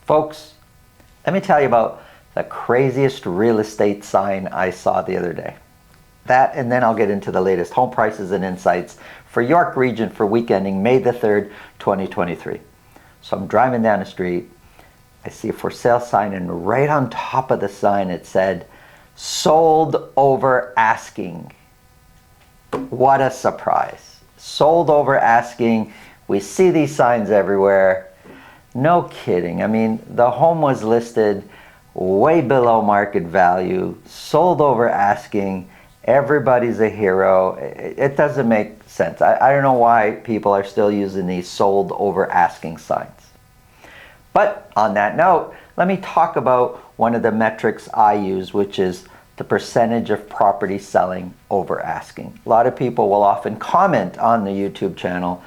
Folks, let me tell you about the craziest real estate sign I saw the other day. That, and then I'll get into the latest home prices and insights for York Region for week ending May the 3rd, 2023. So I'm driving down the street, I see a for sale sign, and right on top of the sign it said, sold over asking. What a surprise. Sold over asking. We see these signs everywhere. No kidding. I mean, the home was listed way below market value, sold over asking. Everybody's a hero. It doesn't make sense. I don't know why people are still using these sold over asking signs. But on that note, let me talk about one of the metrics I use, which is the percentage of property selling over asking. A lot of people will often comment on the YouTube channel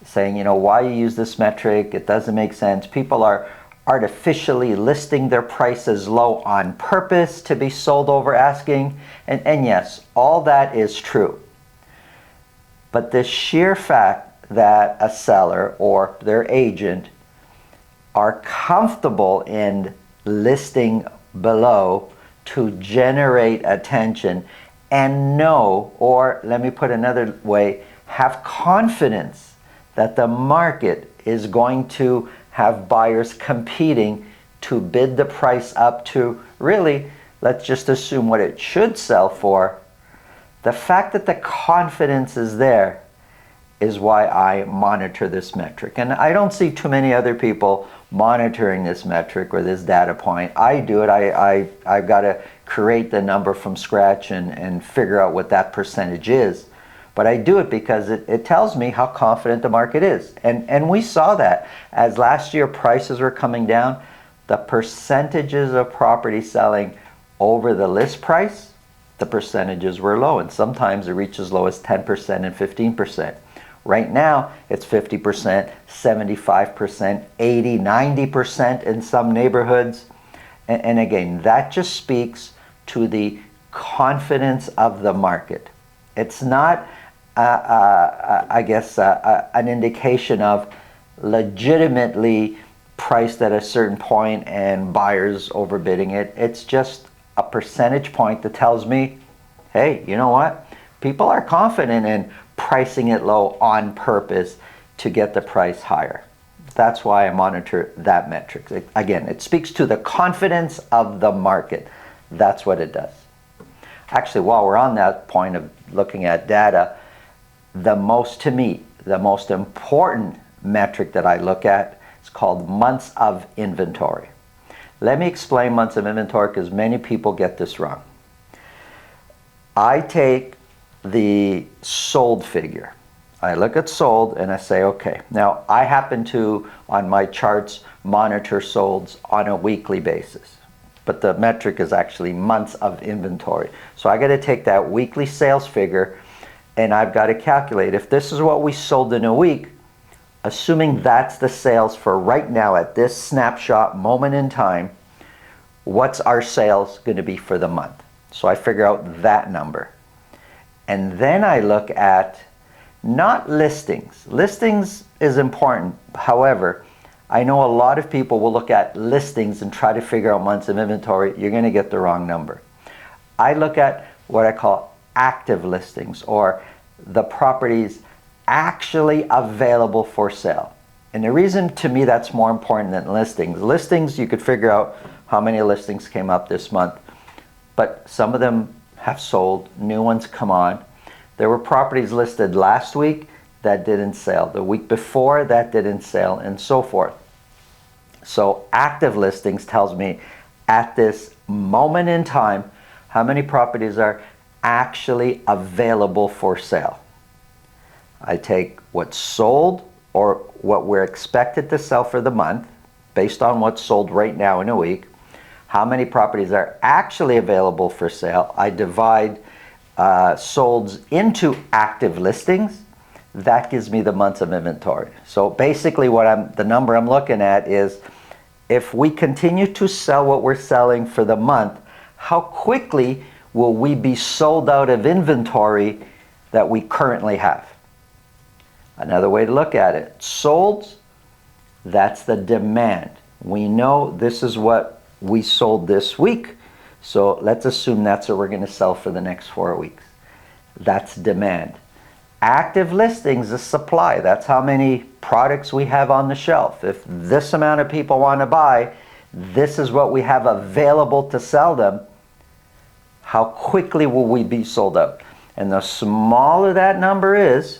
saying, you know, why you use this metric, it doesn't make sense. People are artificially listing their prices low on purpose to be sold over asking. And yes, all that is true. But the sheer fact that a seller or their agent are comfortable in listing below to generate attention and know, or let me put another way, have confidence that the market is going to have buyers competing to bid the price up to, really, let's just assume what it should sell for. The fact that the confidence is there is why I monitor this metric. And I don't see too many other people monitoring this metric or this data point. I do it. I've got to create the number from scratch and figure out what that percentage is. But I do it because it tells me how confident the market is. And we saw that as last year prices were coming down, the percentages of property selling over the list price, the percentages were low. And sometimes it reaches as low as 10% and 15%. Right now, it's 50%, 75%, 80, 90% in some neighborhoods. And again, that just speaks to the confidence of the market. It's not, I guess, an indication of legitimately priced at a certain point and buyers overbidding it. It's just a percentage point that tells me, hey, you know what? People are confident in pricing it low on purpose to get the price higher. That's why I monitor that metric. Again, it speaks to the confidence of the market. That's what it does. Actually, while we're on that point of looking at data, to me, the most important metric that I look at is called months of inventory. Let me explain months of inventory because many people get this wrong. I take the sold figure. I look at sold and I say, okay, now I happen to, on my charts, monitor solds on a weekly basis. But the metric is actually months of inventory. So I got to take that weekly sales figure and I've got to calculate if this is what we sold in a week, assuming that's the sales for right now at this snapshot moment in time, what's our sales going to be for the month? So I figure out that number. And then I look at not listings. Listings is important. However, I know a lot of people will look at listings and try to figure out months of inventory. You're going to get the wrong number. I look at what I call active listings, or the properties actually available for sale. And the reason to me that's more important than listings. Listings, you could figure out how many listings came up this month, but some of them have sold, new ones come on. There were properties listed last week that didn't sell, the week before that didn't sell, and so forth. So active listings tells me at this moment in time how many properties are actually available for sale. I take what's sold or what we're expected to sell for the month based on what's sold right now in a week. How many properties are actually available for sale? I divide solds into active listings. That gives me the months of inventory. So basically the number I'm looking at is if we continue to sell what we're selling for the month, how quickly will we be sold out of inventory that we currently have? Another way to look at it, solds, that's the demand. We know this is what we sold this week. So let's assume that's what we're going to sell for the next 4 weeks. That's demand. Active listings is supply. That's how many products we have on the shelf. If this amount of people want to buy, this is what we have available to sell them. How quickly will we be sold out? And the smaller that number is,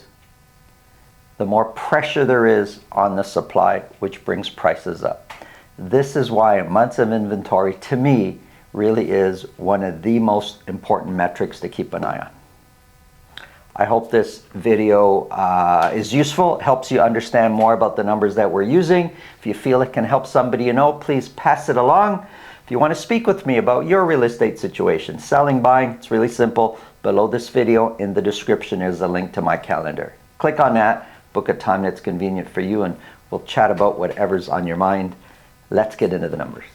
the more pressure there is on the supply, which brings prices up. This is why months of inventory, to me, really is one of the most important metrics to keep an eye on. I hope this video is useful, helps you understand more about the numbers that we're using. If you feel it can help somebody you know, please pass it along. If you want to speak with me about your real estate situation, selling, buying, it's really simple. Below this video in the description is a link to my calendar. Click on that, book a time that's convenient for you, and we'll chat about whatever's on your mind. Let's get into the numbers.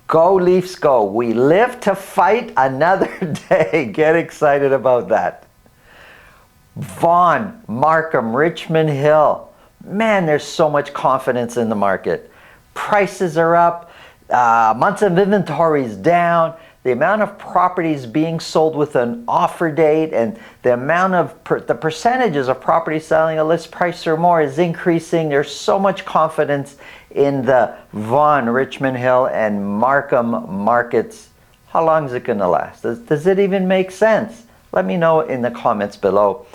Go Leafs go. We live to fight another day. Get excited about that. Vaughan, Markham, Richmond Hill. Man, there's so much confidence in the market. Prices are up. Months of inventory is down. The amount of properties being sold with an offer date and the amount of the percentages of properties selling a list price or more is increasing. There's so much confidence in the Vaughan, Richmond Hill, and Markham markets. How long is it going to last? Does it even make sense? Let me know in the comments below.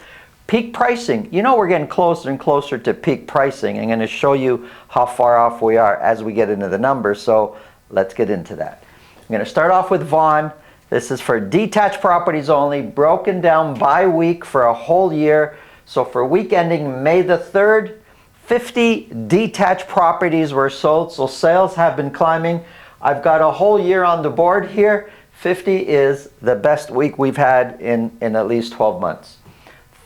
Peak pricing. You know, we're getting closer and closer to peak pricing. I'm going to show you how far off we are as we get into the numbers. So let's get into that. I'm going to start off with Vaughan. This is for detached properties only, broken down by week for a whole year. So for week ending May the 3rd, 50 detached properties were sold. So sales have been climbing. I've got a whole year on the board here. 50 is the best week we've had in at least 12 months.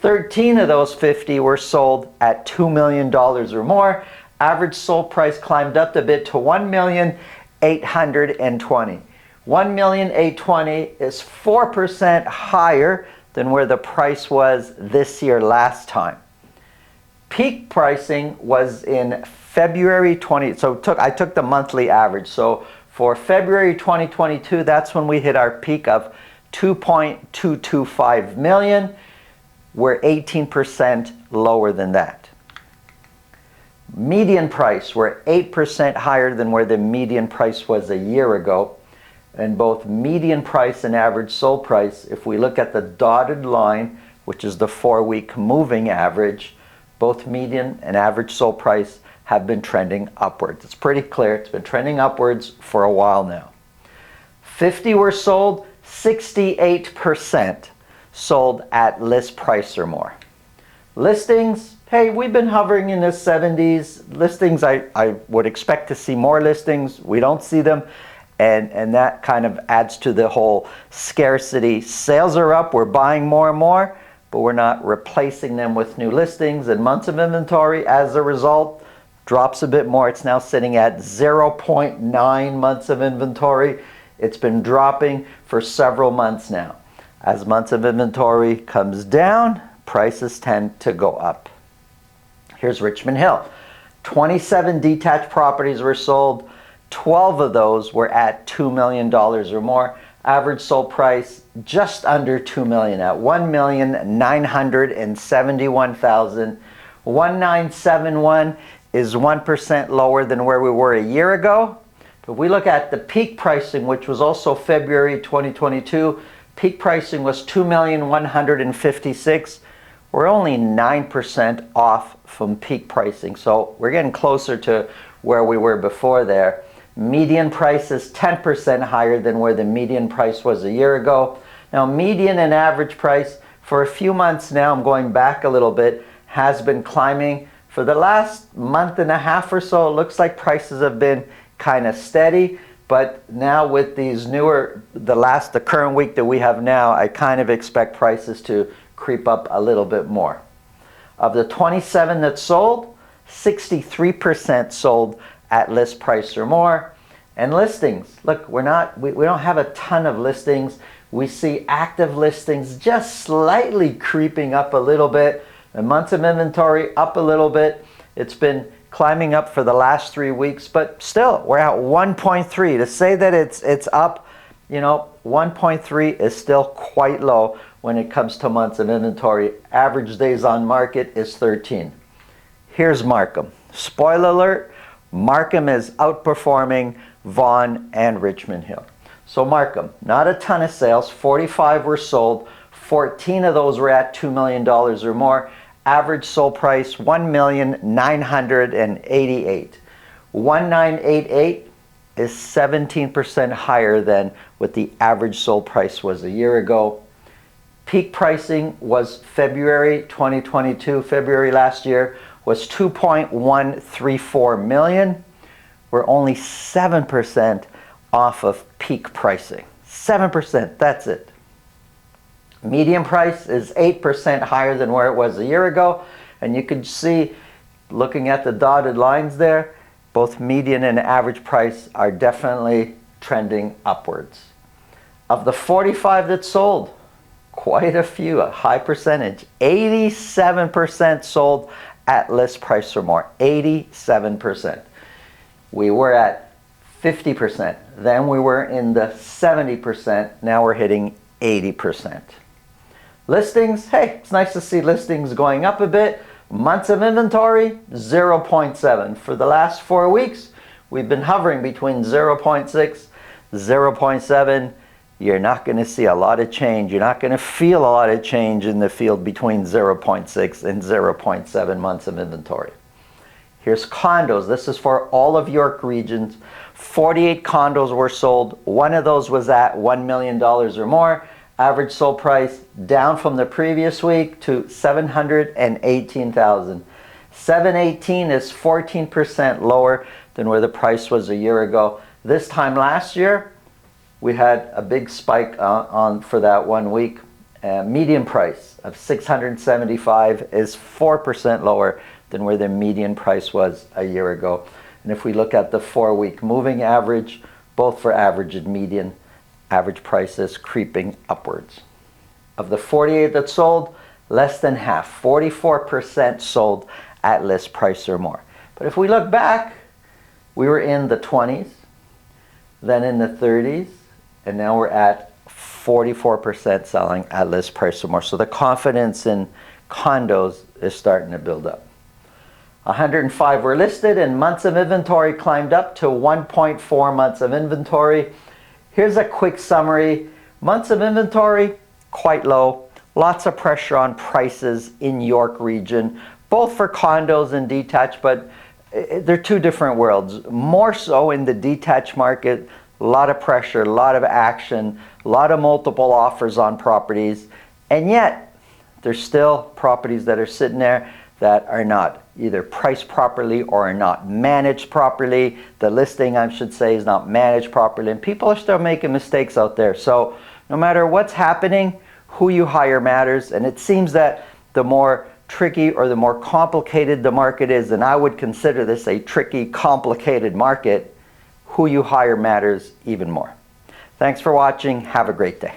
13 of those 50 were sold at $2 million or more. Average sold price climbed up a bit to $1,820,000. $1,820,000 is 4% higher than where the price was this year last time. Peak pricing was in February 20, so I took the monthly average. So for February 2022, that's when we hit our peak of $2.225 million. We're 18% lower than that. Median price, we're 8% higher than where the median price was a year ago. And both median price and average sold price, if we look at the dotted line, which is the 4-week moving average, both median and average sold price have been trending upwards. It's pretty clear. It's been trending upwards for a while now. 50 were sold, 68% sold at list price or more. Listings, hey, we've been hovering in the 70s. Listings, I would expect to see more listings. We don't see them. And that kind of adds to the whole scarcity. Sales are up, we're buying more and more, but we're not replacing them with new listings. And months of inventory, as a result, drops a bit more. It's now sitting at 0.9 months of inventory. It's been dropping for several months now. As months of inventory comes down, prices tend to go up. Here's Richmond Hill. 27 detached properties were sold. 12 of those were at $2 million or more. Average sold price just under $2 million at $1,971,000. 1,971 is 1% lower than where we were a year ago. If we look at the peak pricing, which was also February 2022, peak pricing was $2,156,000. We're only 9% off from peak pricing. So we're getting closer to where we were before there. Median price is 10% higher than where the median price was a year ago. Now, median and average price for a few months now, I'm going back a little bit, has been climbing. For the last month and a half or so, it looks like prices have been kind of steady. But now with these newer, the current week that we have now, I kind of expect prices to creep up a little bit more. Of the 27 that sold, 63% sold at list price or more, And listings, look, we don't have a ton of listings. We see active listings just slightly creeping up a little bit. The months of inventory up a little bit. It's been climbing up for the last 3 weeks, but still we're at 1.3. To say that it's up, 1.3 is still quite low when it comes to months of inventory. Average days on market is 13. Here's Markham. Spoiler alert, Markham is outperforming Vaughan and Richmond Hill. So Markham, not a ton of sales. 45 were sold. 14 of those were at $2 million or more. Average sold price $1,988,000. 1,988 is 17% higher than what the average sold price was a year ago. Peak pricing was February 2022. February last year was $2.134 million. We're only 7% off of peak pricing. 7%, that's it. Median price is 8% higher than where it was a year ago. And you can see, looking at the dotted lines there, both median and average price are definitely trending upwards. Of the 45 that sold, quite a few, a high percentage, 87% sold at list price or more. 87%. We were at 50%. Then we were in the 70%. Now we're hitting 80%. Listings, hey, it's nice to see listings going up a bit. Months of inventory, 0.7. For the last 4 weeks, we've been hovering between 0.6, 0.7. You're not going to see a lot of change. You're not going to feel a lot of change in the field between 0.6 and 0.7 months of inventory. Here's condos. This is for all of York regions. 48 condos were sold. One of those was at $1 million or more. Average sold price down from the previous week to $718,000. $718 is 14% lower than where the price was a year ago. This time last year, we had a big spike on for that 1 week. Median price of $675 is 4% lower than where the median price was a year ago. And if we look at the 4-week moving average, both for average and median, average prices creeping upwards. Of the 48 that sold, less than half, 44% sold at list price or more. But if we look back, we were in the 20s, then in the 30s, and now we're at 44% selling at list price or more. So the confidence in condos is starting to build up. 105 were listed, and months of inventory climbed up to 1.4 months of inventory. Here's a quick summary. Months of inventory, quite low. Lots of pressure on prices in York region, both for condos and detached, but they're two different worlds. More so in the detached market, a lot of pressure, a lot of action, a lot of multiple offers on properties, and yet there's still properties that are sitting there that are not either priced properly or are not managed properly. The listing, I should say, is not managed properly, and people are still making mistakes out there. So no matter what's happening, who you hire matters, and it seems that the more tricky or the more complicated the market is, and I would consider this a tricky, complicated market, who you hire matters even more. Thanks for watching. Have a great day.